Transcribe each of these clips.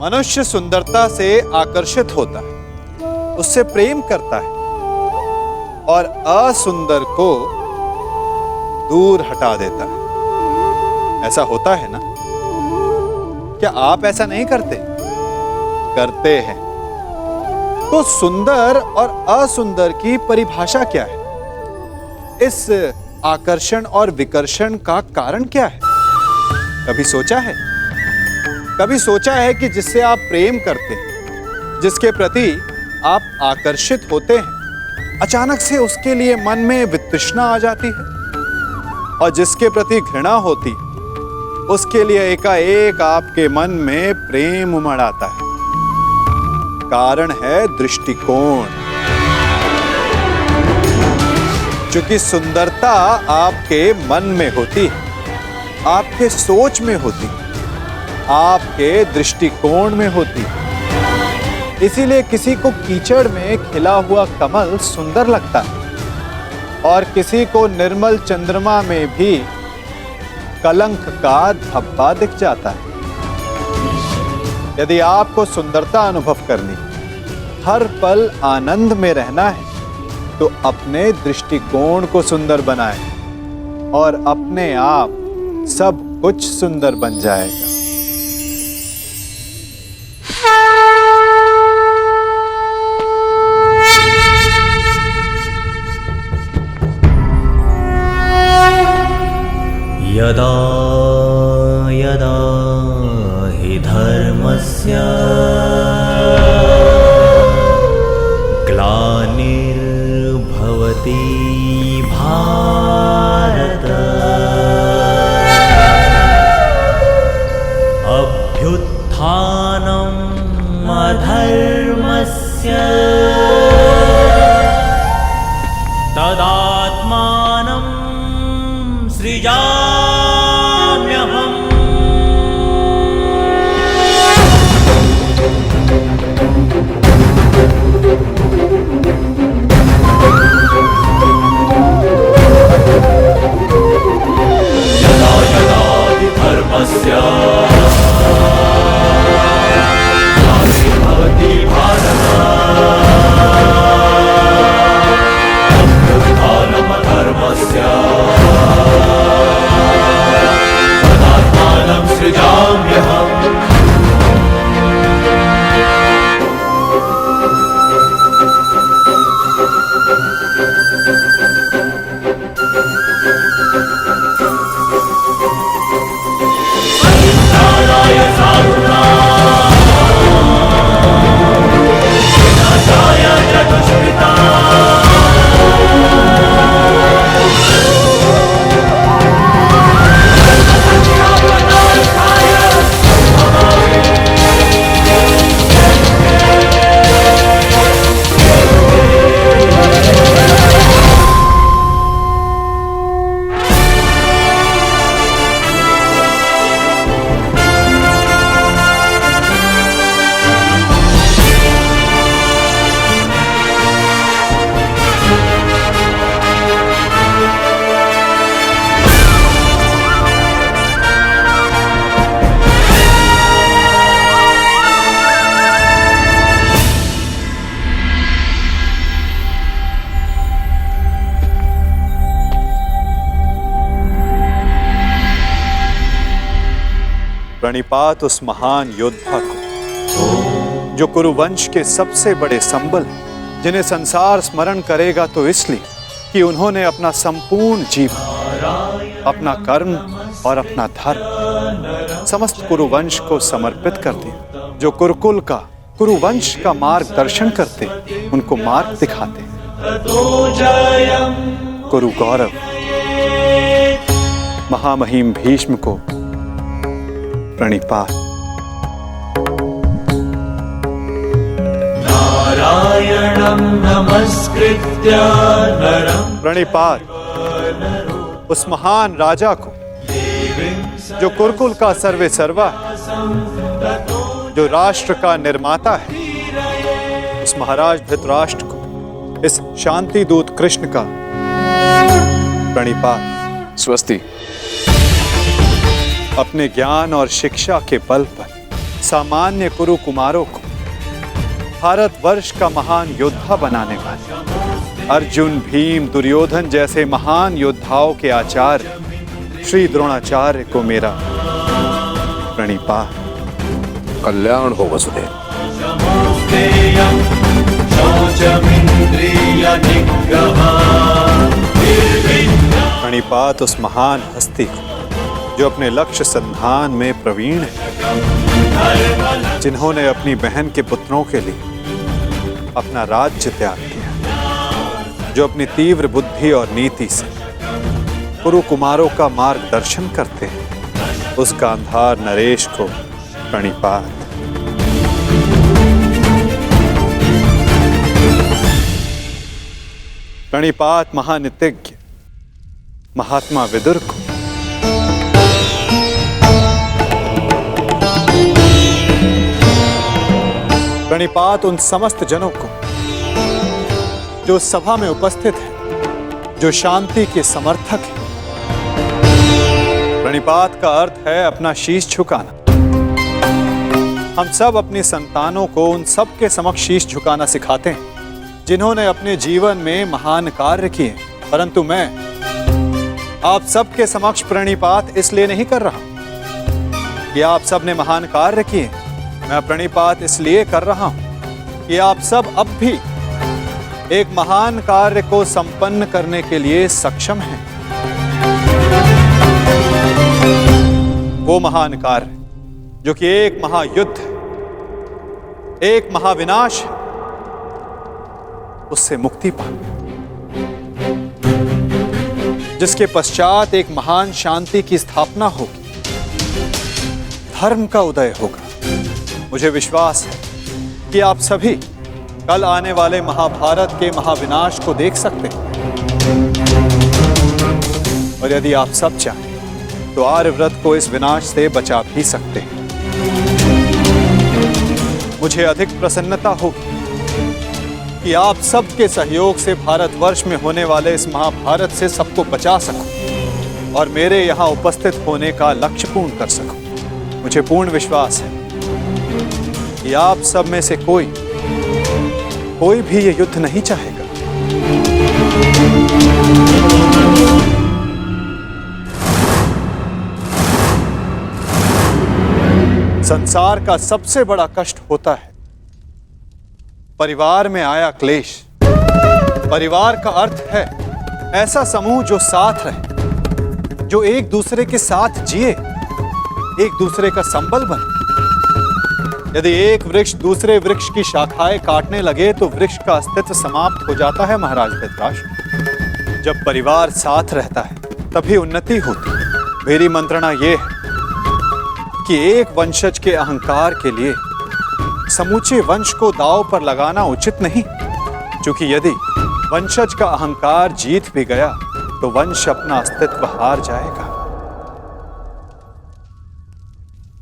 मनुष्य सुंदरता से आकर्षित होता है, उससे प्रेम करता है और असुंदर को दूर हटा देता है। ऐसा होता है ना? क्या आप ऐसा नहीं करते? करते हैं। तो सुंदर और असुंदर की परिभाषा क्या है? इस आकर्षण और विकर्षण का कारण क्या है? कभी सोचा है? कभी सोचा है कि जिससे आप प्रेम करते हैं, जिसके प्रति आप आकर्षित होते हैं, अचानक से उसके लिए मन में वितृष्णा आ जाती है, और जिसके प्रति घृणा होती है उसके लिए एकाएक आपके मन में प्रेम उमड़ आता है। कारण है दृष्टिकोण। क्योंकि सुंदरता आपके मन में होती है, आपके सोच में होती है, आपके दृष्टिकोण में होती है। इसीलिए किसी को कीचड़ में खिला हुआ कमल सुंदर लगता है, और किसी को निर्मल चंद्रमा में भी कलंक का धब्बा दिख जाता है। यदि आपको सुंदरता अनुभव करनी, हर पल आनंद में रहना है, तो अपने दृष्टिकोण को सुंदर बनाएं और अपने आप सब कुछ सुंदर बन जाएगा। यदा यदा हि धर्मस्य ग्लानिर्भवति भारत अभ्युत्थानम् अधर्मस्य तदात्मानं सृजाम्यहम्। यदा यदा हि धर्मस्य ग्लानिर्भवति भारत अभ्युत्थानम् अधर्मस्य तदात्मानं सृजाम्यहम्। परित्राणाय साधूनां विनाशाय च दुष्कृतां प्रणिपात उस महान योद्धा को जो कुरुवंश के सबसे बड़े संबल हैं, जिन्हें संसार स्मरण करेगा तो इसलिए कि उन्होंने अपना संपूर्ण जीवन, अपना कर्म और अपना धर्म समस्त कुरुवंश को समर्पित कर दिया। जो कुरुकुल का, कुरुवंश का मार्गदर्शन करते, उनको मार्ग दिखाते। कुरु गौरव महामहिम भीष्म को प्रणिपात। नारायणं नमस्कृत्य नरं प्रणिपात उस महान राजा को जो कुरुकुल का सर्वे सर्वा है, जो राष्ट्र का निर्माता है, उस महाराज धृतराष्ट्र को, इस शांति दूत कृष्ण का प्रणिपात। स्वस्ति। अपने ज्ञान और शिक्षा के बल पर सामान्य कुरु कुमारों को भारतवर्ष का महान योद्धा बनाने वाले अर्जुन, भीम, दुर्योधन जैसे महान योद्धाओं के आचार्य श्री द्रोणाचार्य को मेरा प्रणिपात। कल्याण हो वसुदेव। शमोस्तेयं शौचमिन्द्रियनिग्रहा निर्विघ्नं। प्रणिपात उस महान हस्ती को जो अपने लक्ष्य संधान में प्रवीण है, जिन्होंने अपनी बहन के पुत्रों के लिए अपना राज्य त्याग किया, जो अपनी तीव्र बुद्धि और नीति से कुरु कुमारों का मार्गदर्शन करते हैं, उस गांधार नरेश को प्रणिपात। प्रणिपात महानितिज्ञ महात्मा विदुर को। प्रणिपात उन समस्त जनों को जो सभा में उपस्थित हैं, जो शांति के समर्थक हैं। प्रणिपात का अर्थ है अपना शीश झुकाना। हम सब अपनी संतानों को उन सब के समक्ष शीश झुकाना सिखाते हैं जिन्होंने अपने जीवन में महान कार्य किए, परंतु मैं आप सबके समक्ष प्रणिपात इसलिए नहीं कर रहा कि आप सब ने महान कार्य किए। मैं प्रणिपात इसलिए कर रहा हूं कि आप सब अब भी एक महान कार्य को संपन्न करने के लिए सक्षम हैं। वो महान कार्य जो कि एक महायुद्ध, एक महाविनाश है, उससे मुक्ति पाना, जिसके पश्चात एक महान शांति की स्थापना होगी, धर्म का उदय होगा। मुझे विश्वास है कि आप सभी कल आने वाले महाभारत के महाविनाश को देख सकते हैं, और यदि आप सब चाहें तो आर्यव्रत को इस विनाश से बचा भी सकते हैं। मुझे अधिक प्रसन्नता होगी कि आप सबके सहयोग से भारतवर्ष में होने वाले इस महाभारत से सबको बचा सकूं और मेरे यहाँ उपस्थित होने का लक्ष्य पूर्ण कर सकूं। मुझे पूर्ण विश्वास है कि आप सब में से कोई भी ये युद्ध नहीं चाहेगा। संसार का सबसे बड़ा कष्ट होता है परिवार में आया क्लेश। परिवार का अर्थ है ऐसा समूह जो साथ रहे, जो एक दूसरे के साथ जिए, एक दूसरे का संबल बने। यदि एक वृक्ष दूसरे वृक्ष की शाखाएं काटने लगे तो वृक्ष का अस्तित्व समाप्त हो जाता है। महाराज धृतराष्ट्र, जब परिवार साथ रहता है तभी उन्नति होती है। मेरी मंत्रणा यह है कि एक वंशज के अहंकार के लिए समूचे वंश को दांव पर लगाना उचित नहीं, क्योंकि यदि वंशज का अहंकार जीत भी गया तो वंश अपना अस्तित्व हार जाएगा।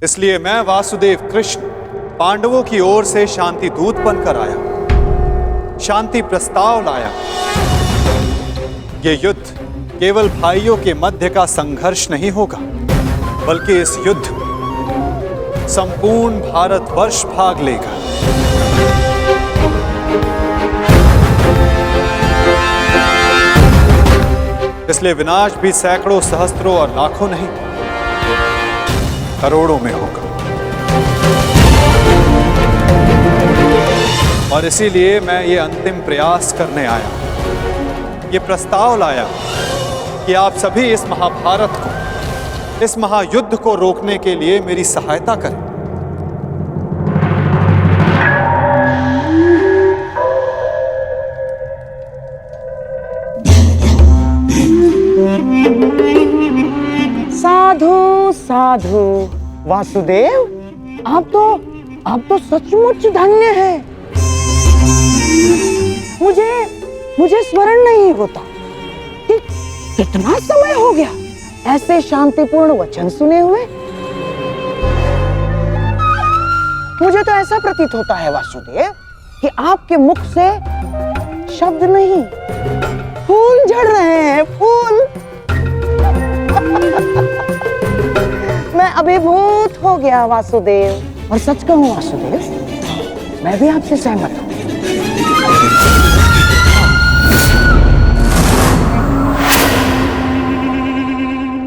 इसलिए मैं वासुदेव कृष्ण पांडवों की ओर से शांति दूत बनकर आया, शांति प्रस्ताव लाया। यह युद्ध केवल भाइयों के मध्य का संघर्ष नहीं होगा, बल्कि इस युद्ध में संपूर्ण भारतवर्ष भाग लेगा। इसलिए विनाश भी सैकड़ों, सहस्त्रों और लाखों नहीं, करोड़ों में होगा। और इसीलिए मैं ये अंतिम प्रयास करने आया, ये प्रस्ताव लाया कि आप सभी इस महाभारत को, इस महायुद्ध को रोकने के लिए मेरी सहायता करें। साधु साधु। वासुदेव, आप तो सचमुच धन्य हैं। मुझे स्मरण नहीं होता कि कितना समय हो गया ऐसे शांतिपूर्ण वचन सुने हुए। मुझे तो ऐसा प्रतीत होता है वासुदेव कि आपके मुख से शब्द नहीं, फूल झड़ रहे हैं, फूल। मैं अभिभूत हो गया वासुदेव। और सच कहूं वासुदेव, मैं भी आपसे सहमत हूं।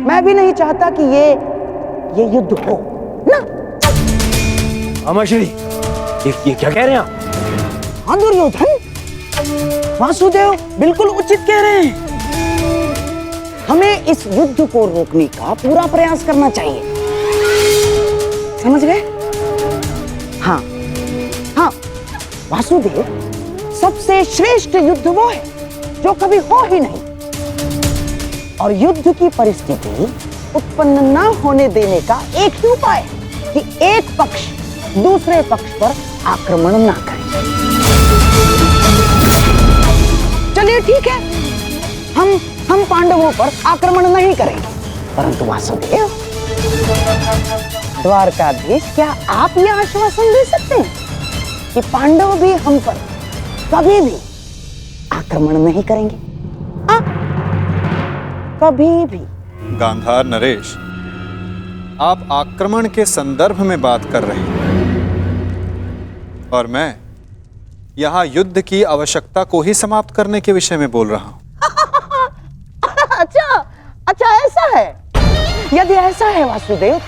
मैं भी नहीं चाहता कि ये युद्ध हो ना। अमाश्री, ये क्या कह रहे हैं आप? हाँ दुर्योधन, वासुदेव बिल्कुल उचित कह रहे हैं। हमें इस युद्ध को रोकने का पूरा प्रयास करना चाहिए, समझ गए? हाँ हाँ वासुदेव, सबसे श्रेष्ठ युद्ध वो है जो कभी हो ही नहीं, और युद्ध की परिस्थिति उत्पन्न न होने देने का एक ही उपाय है कि एक पक्ष दूसरे पक्ष पर आक्रमण ना करे। चलिए ठीक है, हम पांडवों पर आक्रमण नहीं करेंगे, परंतु वासुदेव, द्वारकाधीश, क्या आप यह आश्वासन दे सकते हैं कि पांडव भी हम पर कभी भी आक्रमण नहीं करेंगे? कभी भी। गांधार नरेश, आप आक्रमण के संदर्भ में बात कर रहे हैं और मैं यहां युद्ध की आवश्यकता को ही समाप्त करने के विषय में बोल रहा हूं। अच्छा ऐसा है। यदि ऐसा है वासुदेव,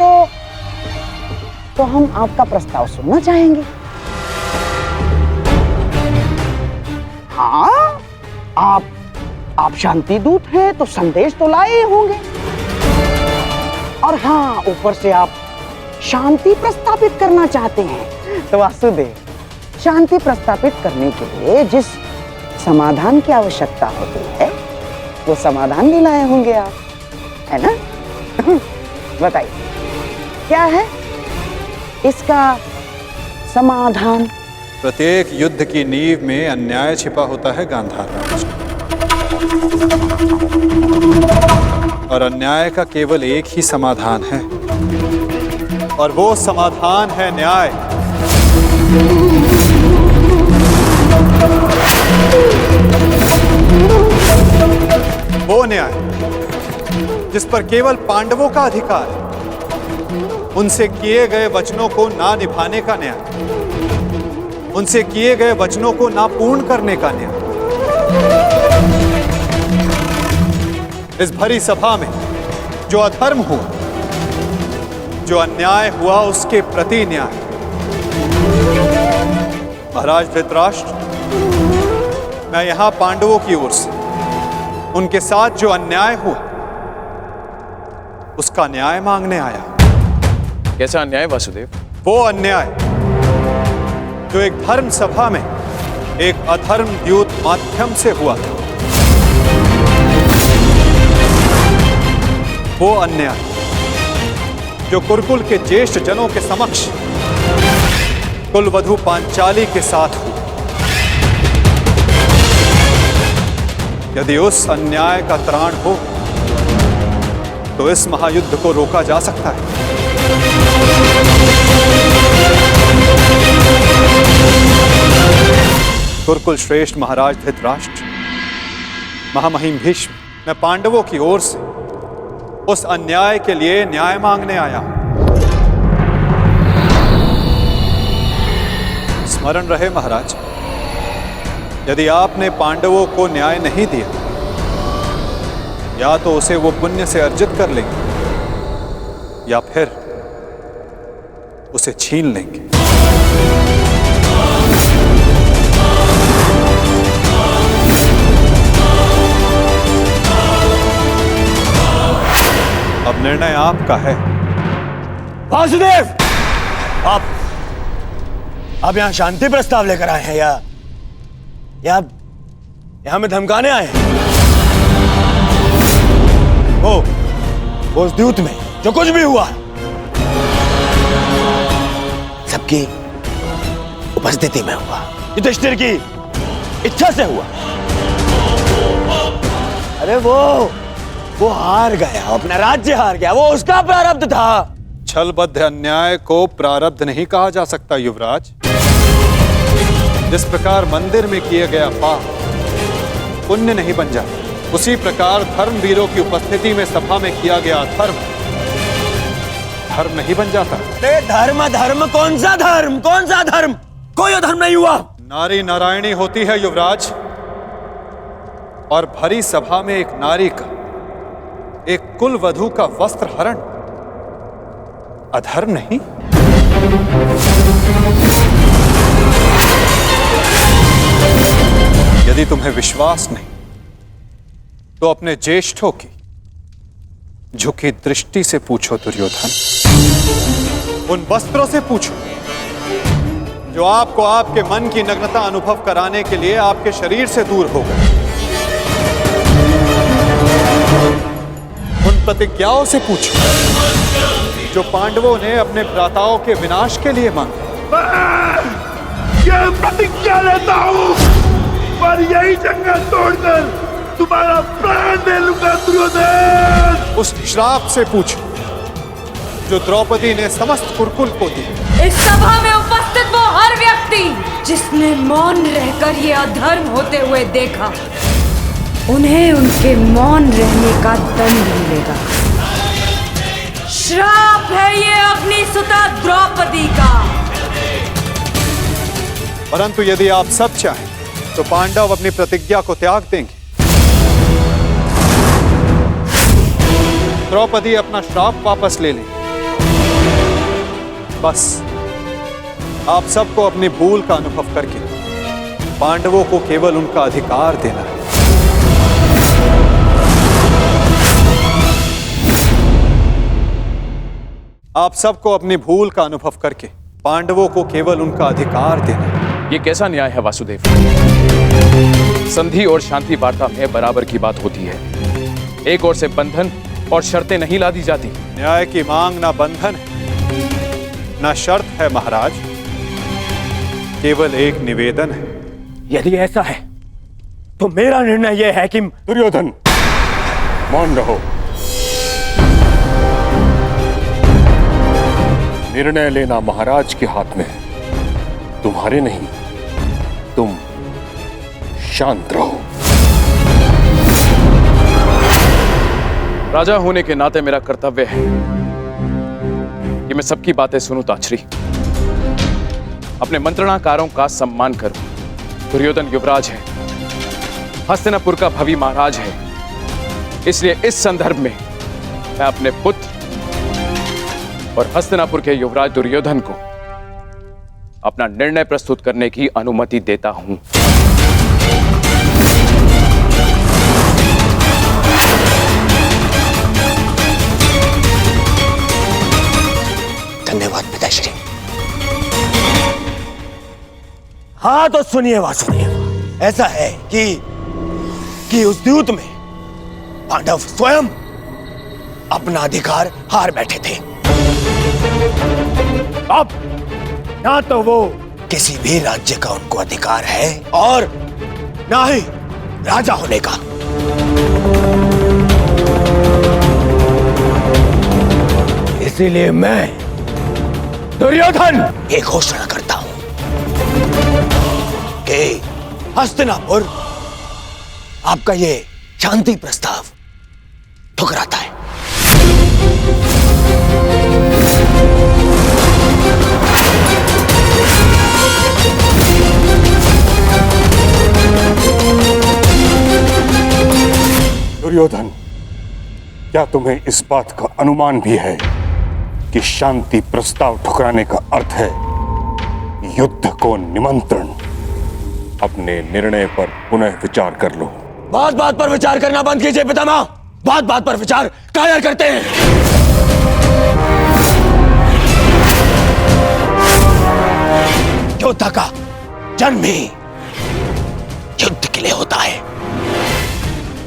तो हम आपका प्रस्ताव सुनना चाहेंगे। हाँ, आप शांति दूत हैं तो संदेश तो लाए होंगे, और हाँ, ऊपर से आप शांति प्रस्तापित करना चाहते हैं। तो वासुदेव, शांति प्रस्तापित करने के लिए जिस समाधान की आवश्यकता होती है वो समाधान भी लाए होंगे आप, है ना? बताइए क्या है इसका समाधान? प्रत्येक युद्ध की नींव में अन्याय छिपा होता है गांधार राज, और अन्याय का केवल एक ही समाधान है, और वो समाधान है न्याय। वो न्याय जिस पर केवल पांडवों का अधिकार है, उनसे किए गए वचनों को ना निभाने का न्याय, उनसे किए गए वचनों को ना पूर्ण करने का न्याय। इस भरी सभा में जो अधर्म हुआ, जो अन्याय हुआ, उसके प्रति न्याय। महाराज धृतराष्ट्र, मैं यहां पांडवों की ओर से उनके साथ जो अन्याय हुआ उसका न्याय मांगने आया। कैसा अन्याय वासुदेव? वो अन्याय जो एक धर्म सभा में एक अधर्म द्यूत माध्यम से हुआ था। वो अन्याय जो कुरुकुल के ज्येष्ठ जनों के समक्ष कुलवधू पांचाली के साथ हुआ। यदि उस अन्याय का त्राण हो तो इस महायुद्ध को रोका जा सकता है। कुरुकुल श्रेष्ठ महाराज धृतराष्ट्र, महामहिम भीष्म, मैं पांडवों की ओर से उस अन्याय के लिए न्याय मांगने आया हूं। स्मरण रहे महाराज, यदि आपने पांडवों को न्याय नहीं दिया, या तो उसे वो पुण्य से अर्जित कर लेंगे या फिर उसे छीन लेंगे। अब निर्णय आपका है। वासुदेव, आप यहाँ शांति प्रस्ताव लेकर आए हैं या हमें धमकाने आए हैं? वो उस द्यूत में जो कुछ भी हुआ सबकी उपस्थिति में हुआ, युधिष्ठिर की इच्छा से हुआ। अरे वो हार गया, अपना राज्य हार गया, वो उसका प्रारब्ध था। छलबद्ध अन्याय को प्रारब्ध नहीं कहा जा सकता युवराज। जिस प्रकार मंदिर में किया गया पाप पुण्य नहीं बन जाता, उसी प्रकार धर्मवीरों की उपस्थिति में सभा में किया गया अधर्म धर्म नहीं बन जाता। धर्म धर्म कौन सा धर्म, कौन सा धर्म? कोई अधर्म नहीं हुआ। नारी नारायणी होती है युवराज, और भरी सभा में एक नारी का, एक कुल वधू का वस्त्र हरण अधर्म नहीं। यदि तुम्हें विश्वास नहीं तो अपने ज्येष्ठों की झुकी दृष्टि से पूछो दुर्योधन। उन वस्त्रों से पूछो जो आपको आपके मन की नग्नता अनुभव कराने के लिए आपके शरीर से दूर हो गए। उन प्रतिज्ञाओं से पूछो जो पांडवों ने अपने भ्राताओं के विनाश के लिए मांगी। ये प्रतिज्ञा लेता हूं और यही जंगल तोड़कर तुम्हारा प्राण दे लूंगा दुर्योधन। उस श्राप से पूछो जो द्रौपदी ने समस्त कुरुकुल को दी। इस सभा में उपस्थित वो हर व्यक्ति जिसने मौन रहकर ये अधर्म होते हुए देखा, उन्हें उनके मौन रहने का दंड मिलेगा। श्राप है ये अग्निसुता द्रौपदी का। परंतु यदि आप सब चाहें तो पांडव अपनी प्रतिज्ञा को त्याग देंगे। द्रौपदी अपना श्राप वापस ले लेंगे। बस आप सबको अपनी भूल का अनुभव करके पांडवों को केवल उनका अधिकार देना है। आप सबको अपनी भूल का अनुभव करके पांडवों को केवल उनका अधिकार देना है। ये कैसा न्याय है वासुदेव? संधि और शांति वार्ता में बराबर की बात होती है। एक ओर से बंधन और शर्तें नहीं लादी जाती। न्याय की मांग ना बंधन है ना शर्त है महाराज, केवल एक निवेदन है। यदि ऐसा है तो मेरा निर्णय यह है कि दुर्योधन मौन रहो। निर्णय लेना महाराज के हाथ में है, तुम्हारे नहीं। तुम शांत रहो। राजा होने के नाते मेरा कर्तव्य है कि मैं सबकी बातें सुनूं ताछरी, अपने मंत्रणाकारों का सम्मान करूं। दुर्योधन युवराज है, हस्तिनापुर का भवी महाराज है, इसलिए इस संदर्भ में मैं अपने पुत्र और हस्तिनापुर के युवराज दुर्योधन को अपना निर्णय प्रस्तुत करने की अनुमति देता हूं। धन्यवाद पिताश्री। हाँ तो सुनिए वासुदेव, ऐसा है कि उस द्यूत में पांडव स्वयं अपना अधिकार हार बैठे थे। अब ना तो वो किसी भी राज्य का उनको अधिकार है और ना ही राजा होने का। इसीलिए मैं दुर्योधन ये घोषणा करता हूं कि हस्तिनापुर आपका ये शांति प्रस्ताव ठुकराता है। दुर्योधन, क्या तुम्हें इस बात का अनुमान भी है कि शांति प्रस्ताव ठुकराने का अर्थ है युद्ध को निमंत्रण? अपने निर्णय पर पुनः विचार कर लो। बात बात पर विचार करना बंद कीजिए पितामह। बात बात पर विचार काया करते हैं। योद्धा का जन्म ही युद्ध के लिए होता है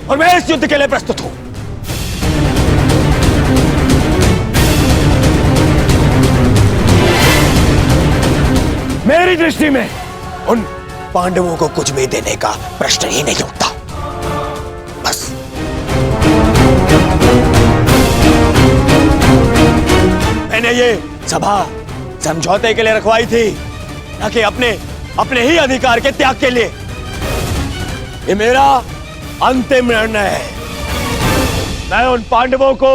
और मैं इस युद्ध के लिए प्रस्तुत हूं। मेरी दृष्टि में उन पांडवों को कुछ भी देने का प्रश्न ही नहीं उठता। बस मैंने ये सभा समझौते के लिए रखवाई थी, न कि अपने ही अधिकार के त्याग के लिए। ये मेरा अंतिम निर्णय है। मैं उन पांडवों को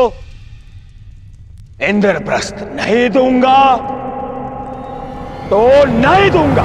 इंद्रप्रस्थ नहीं दूंगा तो नहीं दूंगा।